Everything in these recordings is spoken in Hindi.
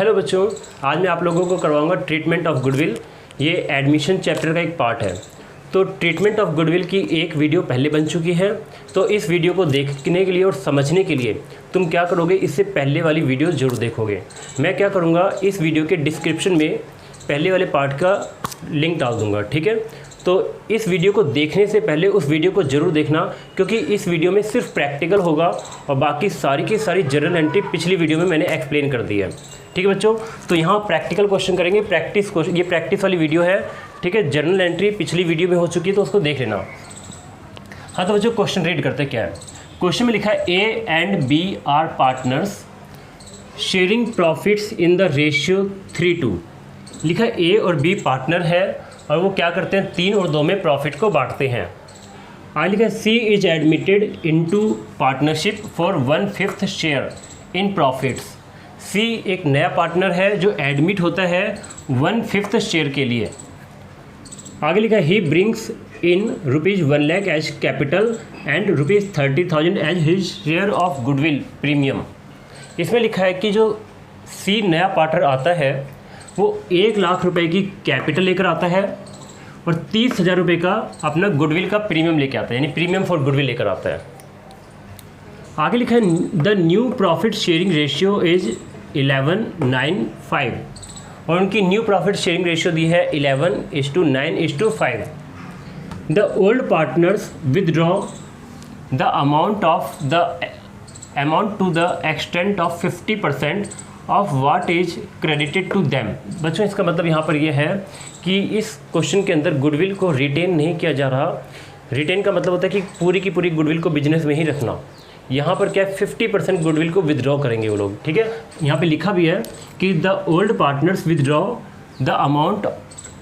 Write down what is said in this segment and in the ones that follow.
हेलो बच्चों, आज मैं आप लोगों को करवाऊंगा ट्रीटमेंट ऑफ गुडविल। ये एडमिशन चैप्टर का एक पार्ट है। तो ट्रीटमेंट ऑफ गुडविल की एक वीडियो पहले बन चुकी है। तो इस वीडियो को देखने के लिए और समझने के लिए तुम क्या करोगे, इससे पहले वाली वीडियो जरूर देखोगे। मैं क्या करूँगा, इस वीडियो के डिस्क्रिप्शन में पहले वाले पार्ट का लिंक डाल दूँगा, ठीक है। तो इस वीडियो को देखने से पहले उस वीडियो को ज़रूर देखना, क्योंकि इस वीडियो में सिर्फ प्रैक्टिकल होगा और बाकी सारी की सारी जर्नल एंट्री पिछली वीडियो में मैंने एक्सप्लेन कर दी है, ठीक है बच्चों। तो यहाँ प्रैक्टिकल क्वेश्चन करेंगे, प्रैक्टिस क्वेश्चन, ये प्रैक्टिस वाली वीडियो है, ठीक है। जर्नल एंट्री पिछली वीडियो में हो चुकी है, तो उसको देख लेना। हाँ तो बच्चों क्वेश्चन रीड करते क्या है। क्वेश्चन में लिखा है A and B are partners sharing profits in the ratio 3:2। लिखा है ए और बी पार्टनर है और वो क्या करते हैं, 3 और 2 में प्रॉफिट को बांटते हैं। आगे लिखा है C is admitted into partnership for 1/5 share in profits. C एक नया पार्टनर है जो एडमिट होता है 1/5 शेयर के लिए। आगे लिखा है he brings in ₹1 lakh as capital and ₹30,000 as his share of goodwill premium. इसमें लिखा है कि जो सी नया पार्टनर आता है वो 1 लाख रुपए की कैपिटल लेकर आता है और 30,000 रुपये का अपना गुडविल का प्रीमियम लेकर आता है, यानी प्रीमियम फॉर गुडविल लेकर आता है। आगे लिखा है the new profit sharing ratio is 11:9:5 और उनकी न्यू प्रॉफिट शेयरिंग रेशियो दी है 11:9:5। The old partners withdraw the amount to the extent of 50% of what is credited to them. बच्चों इसका मतलब यहाँ पर यह है कि इस क्वेश्चन के अंदर गुडविल को रिटेन नहीं किया जा रहा। रिटेन का मतलब होता है कि पूरी की पूरी गुडविल को बिजनेस में ही रखना। यहाँ पर क्या है, 50% गुडविल को विदड्रॉ करेंगे वो लोग, ठीक है। यहाँ पे लिखा भी है कि the old partners withdraw the amount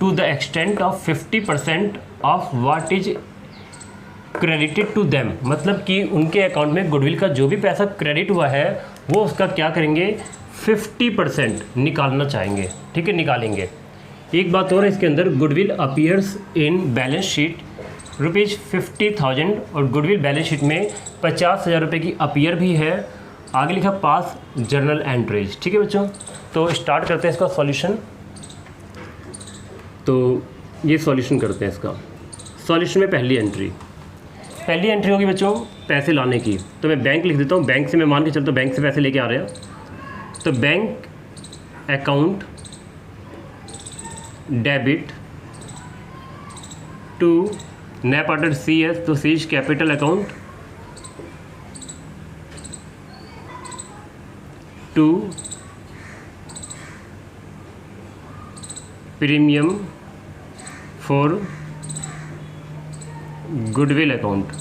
to the extent of 50% of what is credited to them. मतलब कि उनके अकाउंट में गुडविल का जो भी पैसा क्रेडिट हुआ है वो उसका क्या करेंगे, 50% निकालना चाहेंगे, ठीक है, निकालेंगे। एक बात और है इसके अंदर, goodwill appears in balance sheet ₹50,000 और गुडविल बैलेंस शीट में 50,000 रुपये की अपीयर भी है। आगे लिखा पास जर्नल एंट्रीज, ठीक है बच्चों। तो स्टार्ट करते हैं इसका सॉल्यूशन। तो ये सॉल्यूशन करते हैं इसका। सॉल्यूशन में पहली एंट्री होगी बच्चों पैसे लाने की। तो मैं बैंक लिख देता हूँ। बैंक से मैं मान के चलता हूँ बैंक से पैसे लेके आ रहे हैं। तो बैंक अकाउंट डेबिट टू नया पार्टनर सी है, तो C is capital account to premium for goodwill account.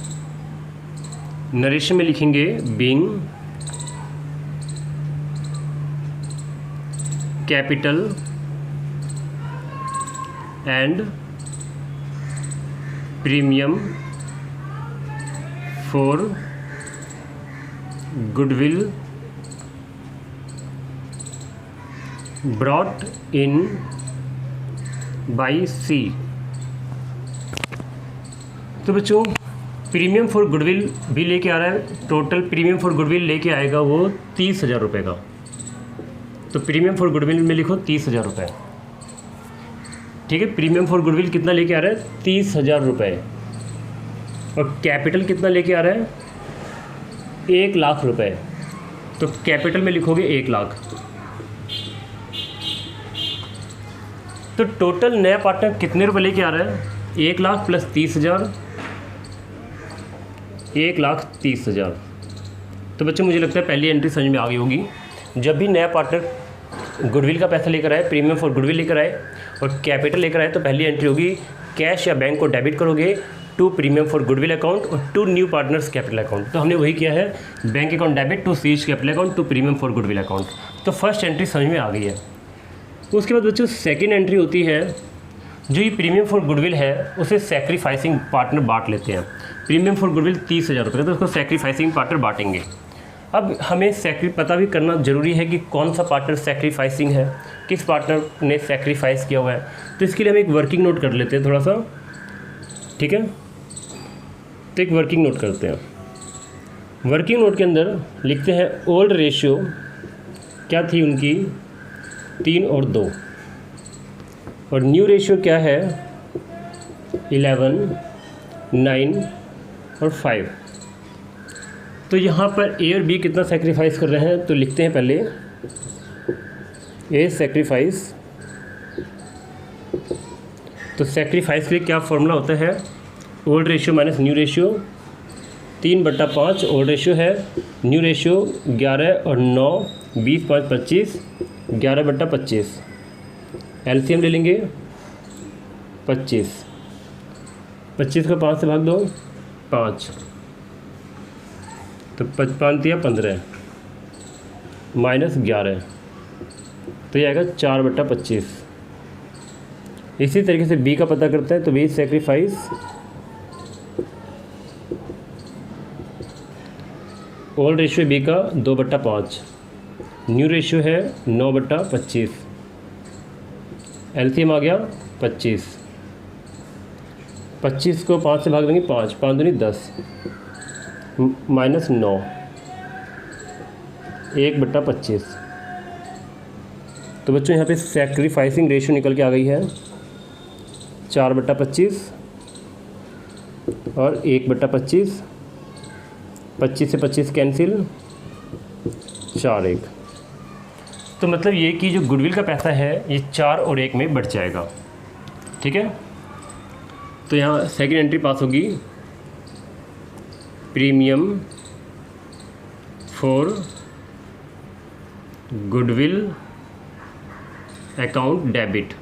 Narration में लिखेंगे being capital and premium for goodwill brought in by C. तो बच्चों प्रीमियम फॉर गुडविल भी लेके आ रहा है। टोटल प्रीमियम फॉर गुडविल लेके आएगा वो 30,000 रुपये का। तो प्रीमियम फॉर गुडविल में लिखो 30,000 रुपये, ठीक है। प्रीमियम फॉर गुडविल कितना लेके आ रहा है, 30,000 रुपये। और कैपिटल कितना लेके आ रहा है, 1 लाख रुपये। तो कैपिटल में लिखोगे 1 लाख। तो टोटल नया पार्टनर कितने रुपए लेके आ रहा है, 1 लाख प्लस 30,000, 1,30,000। तो बच्चों मुझे लगता है पहली एंट्री समझ में आ गई होगी। जब भी नया पार्टनर गुडविल का पैसा लेकर आए, प्रीमियम फॉर गुडविल लेकर आए और कैपिटल लेकर आए, तो पहली एंट्री होगी कैश या बैंक को डेबिट करोगे to premium for goodwill account और to new partner's capital account. तो हमने वही किया है, bank account debit to C's capital account to premium for goodwill account. तो फर्स्ट एंट्री समझ में आ गई है। उसके बाद बच्चों सेकेंड एंट्री होती है, जो ये प्रीमियम फॉर गुडविल है उसे सेक्रीफाइसिंग पार्टनर बांट लेते हैं। प्रीमियम फॉर गुडविल 30,000 रुपये, तो उसको सेक्रीफाइसिंग पार्टनर बांटेंगे। अब हमें पता भी करना ज़रूरी है कि कौन सा पार्टनर सेक्रीफाइसिंग है, किस पार्टनर ने सेक्रीफाइस किया हुआ है। तो इसके लिए हम एक वर्किंग नोट कर लेते हैं थोड़ा सा, ठीक है। तो एक वर्किंग नोट करते हैं। वर्किंग नोट के अंदर लिखते हैं ओल्ड रेशियो क्या थी उनकी 3 और 2, और न्यू रेशियो क्या है 11, 9 और 5। तो यहाँ पर ए और बी कितना सेक्रीफाइस कर रहे हैं, तो लिखते हैं पहले ए सेक्रीफाइस। तो सेक्रीफाइस के लिए क्या फॉर्मूला होता है, old ratio minus new ratio, 3/5 old ratio है, न्यू रेशियो 11 और 9, 20, 5, 25, 11/25। एलसीएम ले लेंगे 25, 25 को 5 से भाग दो 5, तो 5 दिया 15 माइनस 11, तो ये आएगा 4/25। इसी तरीके से बी का पता करते हैं, तो B sacrifice old ratio B का 2/5, न्यू रेशियो है 9/25, एलसीएम आ गया 25, 25 को 5 से भाग देंगे 5, 5 दूनी 10 माइनस 9, 1/25। तो बच्चों यहाँ पे सेक्रीफाइसिंग रेशियो निकल के आ गई है 4/25 और 1/25, 25 से 25 कैंसिल, 4/1। तो मतलब ये कि जो गुडविल का पैसा है ये 4 और 1 में बढ़ जाएगा। ठीक है, तो यहाँ सेकंड एंट्री पास होगी, premium for goodwill account debit.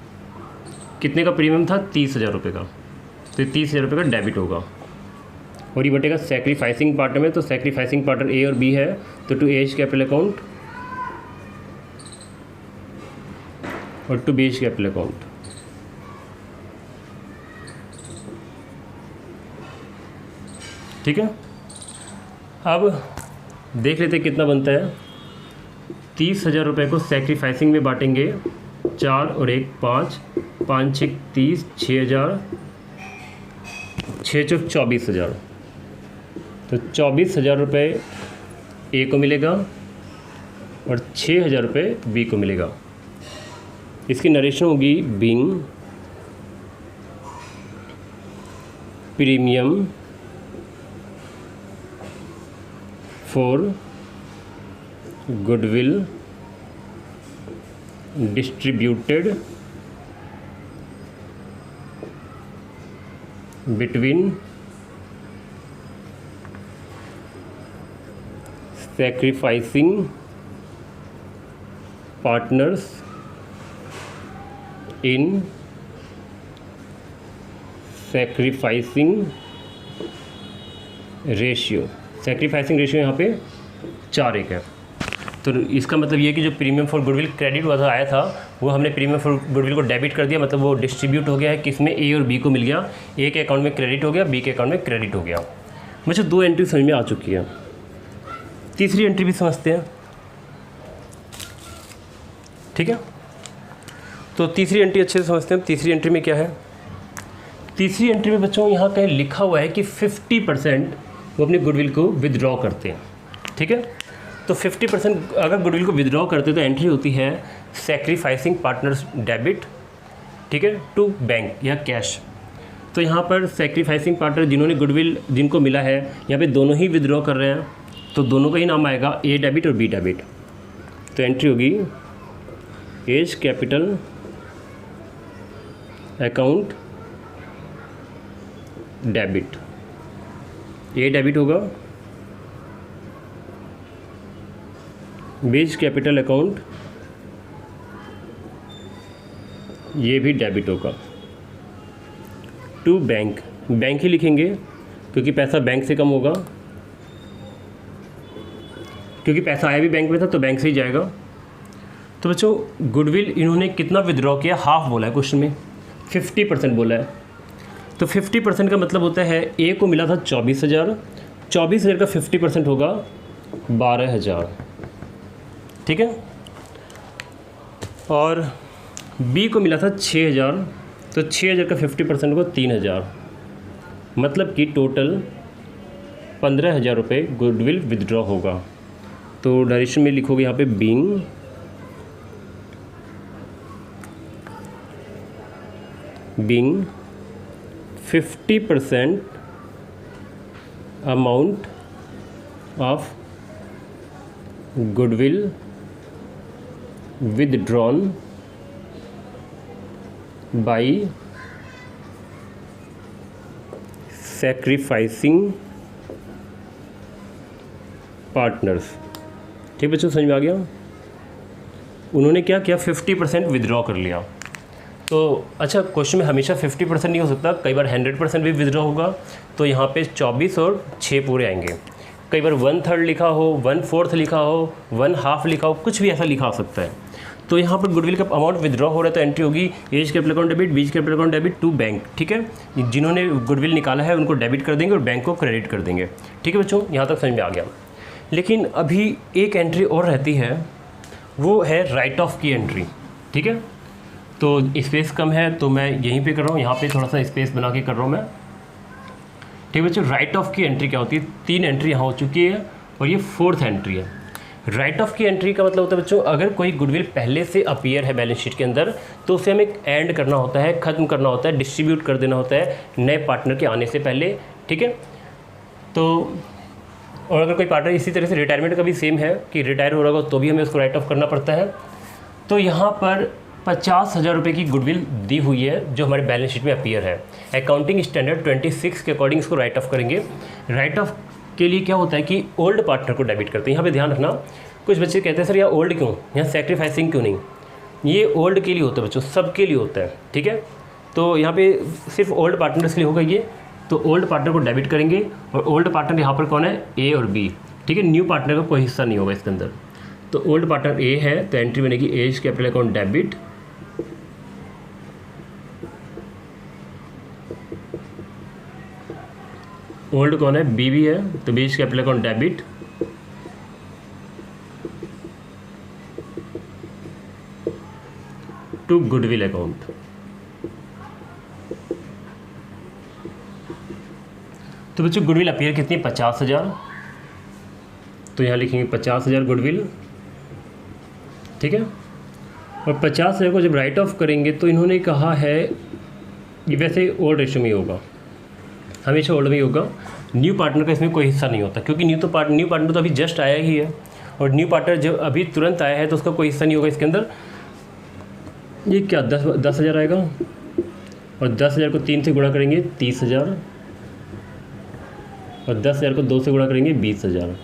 कितने का प्रीमियम था, 30,000 रुपये का, तो 30,000 रुपये का डेबिट होगा, और ये बटेगा सेक्रीफाइसिंग पार्टनर में। तो सेक्रीफाइसिंग पार्टनर ए और बी है, तो टू एज कैपिटल अकाउंट और to B's capital account. ठीक है, अब देख लेते कितना बनता है। 30,000 रुपये को सेक्रीफाइसिंग में बांटेंगे, 4 और 1 5, 5 6 30, 6,000, 6 चौक 24,000। तो 24,000 रुपये ए को मिलेगा और 6,000 रुपये बी को मिलेगा। इसकी नरेशन होगी being premium for goodwill distributed between sacrificing partners in sacrificing ratio. Sacrificing ratio यहाँ पे 4:1 है। तो इसका मतलब ये कि जो प्रीमियम फॉर गुडविल क्रेडिट हुआ था आया था, वो हमने प्रीमियम फॉर गुडविल को डेबिट कर दिया, मतलब वो डिस्ट्रीब्यूट हो गया है, किसमें, ए और बी को मिल गया। ए के अकाउंट में क्रेडिट हो गया, बी के अकाउंट में क्रेडिट हो गया। मुझे 2 एंट्री समझ में आ चुकी है। तीसरी एंट्री भी समझते हैं। ठीक है, तो तीसरी एंट्री अच्छे से समझते हैं। तीसरी एंट्री में क्या है, तीसरी एंट्री में बच्चों यहाँ कहीं लिखा हुआ है कि 50% वो अपनी गुडविल को विदड्रॉ करते हैं। ठीक है, तो 50% अगर गुडविल को विदड्रॉ करते तो एंट्री होती है सेक्रीफाइसिंग पार्टनर्स डेबिट, ठीक है, टू बैंक या कैश। तो यहाँ पर सेक्रीफाइसिंग पार्टनर जिन्होंने गुडविल जिनको मिला है, यहाँ पे दोनों ही विदड्रॉ कर रहे हैं, तो दोनों का ही नाम आएगा ए डेबिट और बी डेबिट। तो एंट्री होगी एज कैपिटल अकाउंट डेबिट, ए डेबिट होगा, बेज कैपिटल अकाउंट ये भी डेबिट होगा, टू बैंक, बैंक ही लिखेंगे क्योंकि पैसा बैंक से कम होगा, क्योंकि पैसा आया भी बैंक में था तो बैंक से ही जाएगा। तो बच्चों गुडविल इन्होंने कितना विदड्रॉ किया, हाफ बोला है क्वेश्चन में, 50% बोला है। तो 50% का मतलब होता है ए को मिला था 24,000, 24,000 का 50% होगा 12,000। ठीक है, और बी को मिला था 6,000, तो 6,000 का 50% होगा 3,000, मतलब कि टोटल 15,000 रुपये गुडविल विदड्रॉ होगा। तो डायरेक्शन में लिखोगे यहाँ पे being being 50% amount of goodwill withdrawn by sacrificing partners। ठीक बच्चों, समझ में आ गया? उन्होंने क्या किया, 50% विदड्रॉ कर लिया। तो अच्छा, क्वेश्चन में हमेशा 50% नहीं हो सकता, कई बार 100% भी विदड्रॉ होगा। तो यहाँ पे 24 और 6 पूरे आएंगे। कई बार 1/3 लिखा हो, 1/4 लिखा हो, 1/2 लिखा हो, कुछ भी ऐसा लिखा हो सकता है। तो यहाँ पर गुडविल का अमाउंट विदड्रॉ हो रहा है तो एंट्री होगी A's capital account debit, B's capital account debit to bank. ठीक है, जिन्होंने गुडविल निकाला है उनको डेबिट कर देंगे और बैंक को क्रेडिट कर देंगे। ठीक है बच्चों, यहाँ तक समझ में आ गया। लेकिन अभी एक एंट्री और रहती है, वो है राइट ऑफ की एंट्री। ठीक है, तो स्पेस कम है तो मैं यहीं पे कर रहा हूँ, यहाँ पे थोड़ा सा स्पेस बना के कर रहा हूँ मैं। ठीक है बच्चों, राइट ऑफ की एंट्री क्या होती है? 3 एंट्री यहाँ हो चुकी है और ये 4th एंट्री है। राइट ऑफ की एंट्री का मतलब होता है बच्चों, अगर कोई गुडविल पहले से अपीयर है बैलेंस शीट के अंदर तो उसे हमें एंड करना होता है, ख़त्म करना होता है, डिस्ट्रीब्यूट कर देना होता है नए पार्टनर के आने से पहले। ठीक है, तो और अगर कोई पार्टनर इसी तरह से रिटायरमेंट का भी सेम है कि रिटायर हो रहा होगा तो भी हमें उसको राइट ऑफ करना पड़ता है। तो यहाँ पर 50,000 रुपये की गुडविल दी हुई है जो हमारे बैलेंस शीट में अपीयर है। अकाउंटिंग स्टैंडर्ड 26 के अकॉर्डिंग इसको राइट ऑफ करेंगे। राइट ऑफ के लिए क्या होता है कि ओल्ड पार्टनर को डेबिट करते हैं। यहाँ पे ध्यान रखना, कुछ बच्चे कहते हैं सर यहाँ ओल्ड क्यों, यहाँ सेक्रीफाइसिंग क्यों नहीं? ये ओल्ड के लिए होता है बच्चों, सबके लिए होता है। ठीक है, तो यहाँ पे सिर्फ ओल्ड पार्टनर्स के लिए होगा ये। तो ओल्ड पार्टनर को डेबिट करेंगे और ओल्ड पार्टनर यहाँ पर कौन है? ए और बी। ठीक है, न्यू पार्टनर का कोई हिस्सा नहीं होगा इसके अंदर। तो ओल्ड पार्टनर ए है तो एंट्री बनेगी as capital account debit, old कौन है? बी भी है तो B's capital account debit, to goodwill account. तो बच्चों गुडविल अपीयर कितनी? 50,000। तो यहाँ लिखेंगे 50,000 गुडविल। ठीक है, और 50,000 को जब राइट ऑफ करेंगे तो इन्होंने कहा है, ये वैसे ओल्ड रेशियो में होगा, हमेशा ओल्ड में ही होगा। न्यू पार्टनर का इसमें कोई हिस्सा नहीं होता क्योंकि न्यू पार्टनर तो अभी जस्ट आया ही है और न्यू पार्टनर जब अभी तुरंत आया है तो उसका कोई हिस्सा नहीं होगा इसके अंदर। ये क्या 10,000 आएगा और 10,000 को 3 से गुणा करेंगे 30,000 और 10,000 को 2 से गुणा करेंगे 20,000।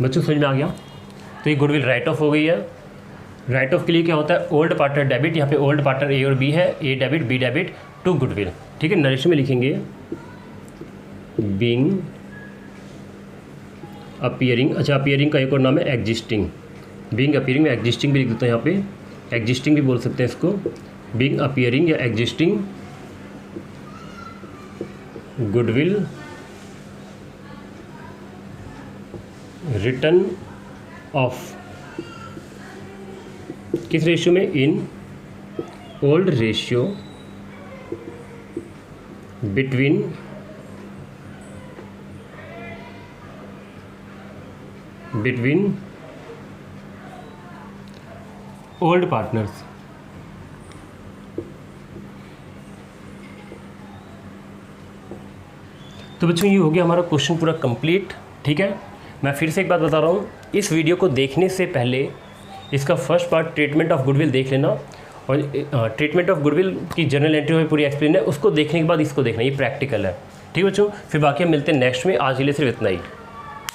बच्चों समझ में आ गया? तो ये गुडविल राइट ऑफ हो गई है। राइट ऑफ के लिए क्या होता है? ओल्ड पार्टनर डेबिट, यहाँ पे ओल्ड पार्टनर ए और बी है, A debit B debit to goodwill. ठीक है, नरेशन में लिखेंगे बीइंग अपीयरिंग। अच्छा, अपीयरिंग का एक और नाम है एग्जिस्टिंग। बीइंग अपीयरिंग में एग्जिस्टिंग भी लिख देता हूँ, यहाँ पे एग्जिस्टिंग भी बोल सकते हैं इसको। बीइंग अपीयरिंग या एग्जिस्टिंग गुडविल रिटर्न ऑफ, किस रेशियो में? In old ratio between old partners. तो बच्चों ये हो गया हमारा क्वेश्चन पूरा कंप्लीट। ठीक है, मैं फिर से एक बात बता रहा हूँ, इस वीडियो को देखने से पहले इसका first part treatment of goodwill देख लेना और ट्रीटमेंट ऑफ गुडविल की जनरल एंट्री में पूरी एक्सप्लेन है, उसको देखने के बाद इसको देखना, ये प्रैक्टिकल है। ठीक है बच्चों, फिर बाकी हम मिलते हैं नेक्स्ट में। आज के लिए सिर्फ इतना ही।